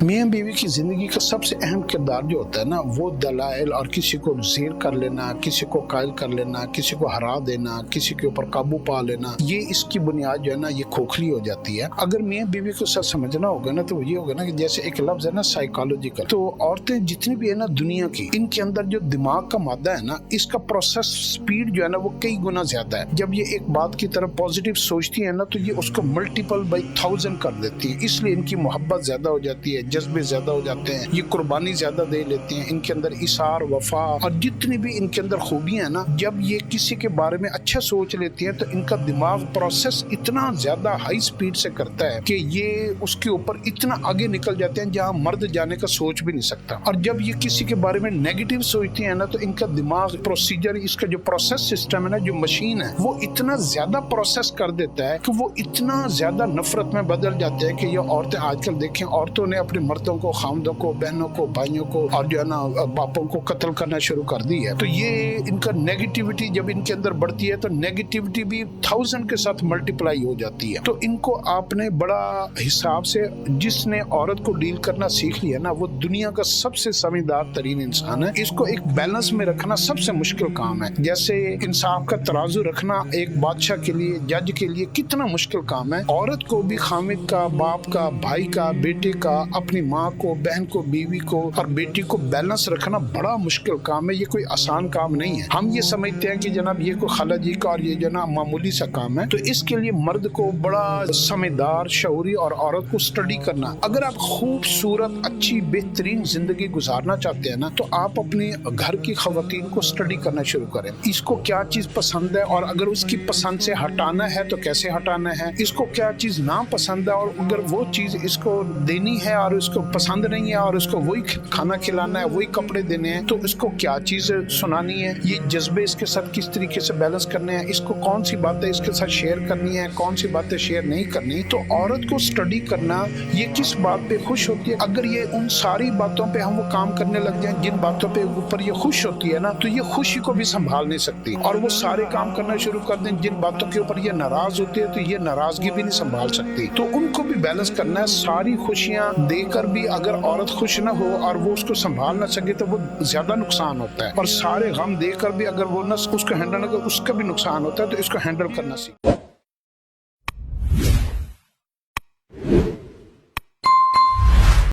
میاں بیوی کی زندگی کا سب سے اہم کردار جو ہوتا ہے نا، وہ دلائل اور کسی کو زیر کر لینا، کسی کو قائل کر لینا، کسی کو ہرا دینا، کسی کے اوپر قابو پا لینا، یہ اس کی بنیاد جو ہے نا یہ کھوکھلی ہو جاتی ہے۔ اگر میاں بیوی کو سچ سمجھنا ہوگا نا تو یہ ہوگا نا کہ جیسے ایک لفظ ہے نا سائیکالوجیکل، تو عورتیں جتنی بھی ہے نا دنیا کی، ان کے اندر جو دماغ کا مادہ ہے نا، اس کا پروسیس سپیڈ جو ہے نا وہ کئی گنا زیادہ ہے۔ جب یہ ایک بات کی طرف پازیٹیو سوچتی ہے نا تو یہ اس کو ملٹیپل بائی 1000 کر دیتی ہے، اس لیے ان کی محبت زیادہ ہو جاتی ہے، جذبے زیادہ ہو جاتے ہیں، یہ قربانی زیادہ دے لیتے ہیں، ان کے اندر اثار، وفا اور جتنی بھی ان کے اندر خوبیاں ہیں نا، جب یہ کسی کے بارے میں اچھا سوچ لیتی ہیں تو ان کا دماغ پروسیس اتنا زیادہ ہائی سپیڈ سے کرتا ہے کہ یہ اس کے اوپر اتنا آگے نکل جاتے ہیں جہاں مرد جانے کا سوچ بھی نہیں سکتا۔ اور جب یہ کسی کے بارے میں نیگیٹو سوچتی ہیں نا تو ان کا دماغ پروسیجر، اس کا جو پروسیس سسٹم ہے نا، جو مشین ہے، وہ اتنا زیادہ پروسیس کر دیتا ہے کہ وہ اتنا زیادہ نفرت میں بدل جاتے ہیں کہ یہ عورتیں آج کل دیکھیں، عورتوں نے اپنے مردوں کو، خامدوں کو، بہنوں کو، بھائیوں کو اور جو ہے نا باپوں کو قتل کرنا شروع کر دی ہے۔ تو یہ ان کا نیگیٹیوٹی جب ان کے اندر بڑھتی ہے تو نیگیٹیوٹی بھی 1000 کے ساتھ ملٹیپلائی ہو جاتی ہے۔ تو ان کو آپ نے بڑا حساب سے، جس نے عورت کو ڈیل کرنا سیکھ لیا نا، وہ دنیا کا سب سے سمجھدار ترین انسان ہے۔ اس کو ایک بیلنس میں رکھنا سب سے مشکل کام ہے۔ جیسے انصاف کا ترازو رکھنا ایک بادشاہ کے لیے، جج کے لیے کتنا مشکل کام ہے، عورت کو بھی خامد کا، باپ کا، بھائی کا، بیٹے کا، اپنی ماں کو، بہن کو، بیوی کو اور بیٹی کو بیلنس رکھنا بڑا مشکل کام ہے۔ یہ کوئی آسان کام نہیں ہے۔ ہم یہ سمجھتے ہیں کہ جناب یہ کوئی خالہ جی کا اور یہ جو نا معمولی سا کام ہے، تو اس کے لیے مرد کو بڑا سمجھدار، شعوری اور عورت کو اسٹڈی کرنا۔ اگر آپ خوبصورت، اچھی، بہترین زندگی گزارنا چاہتے ہیں نا تو آپ اپنے گھر کی خواتین کو اسٹڈی کرنا شروع کریں۔ اس کو کیا چیز پسند ہے اور اگر اس کی پسند سے ہٹانا ہے تو کیسے ہٹانا ہے، اس کو کیا چیز ناپسند ہے اور اگر وہ چیز اس کو دینی ہے اور اس کو پسند نہیں ہے اور اس کو وہی کھانا کھلانا ہے، وہی کپڑے دینے ہیں، تو اس کو کیا چیز سنانی ہے، یہ جذبے اس کے ساتھ کس طریقے سے بیلنس کرنے ہیں، اس کو کون سی باتیں اس کے ساتھ شیئر کرنی ہے، کون سی باتیں شیئر نہیں کرنی۔ تو عورت کو اسٹڈی کرنا، یہ کس بات پہ خوش ہوتی ہے، اگر یہ ان ساری باتوں پہ ہم وہ کام کرنے لگ جائیں جن باتوں پہ اوپر یہ خوش ہوتی ہے نا، تو یہ خوشی کو بھی سنبھال نہیں سکتی، اور وہ سارے کام کرنا شروع کر دیں جن باتوں کے اوپر یہ ناراض ہوتی ہے تو یہ ناراضگی بھی نہیں سنبھال سکتی۔ تو ان کو بھی بیلنس کرنا ہے۔ ساری خوشیاں دے کر بھی اگر عورت خوش نہ ہو اور وہ اس کو سنبھال نہ سکے تو وہ زیادہ نقصان ہوتا ہے، اور سارے غم دے کر بھی اگر وہ نہ اس کو ہینڈل نہ کرے، اس کا بھی نقصان ہوتا ہے۔ تو اس کو ہینڈل کرنا سیکھیں۔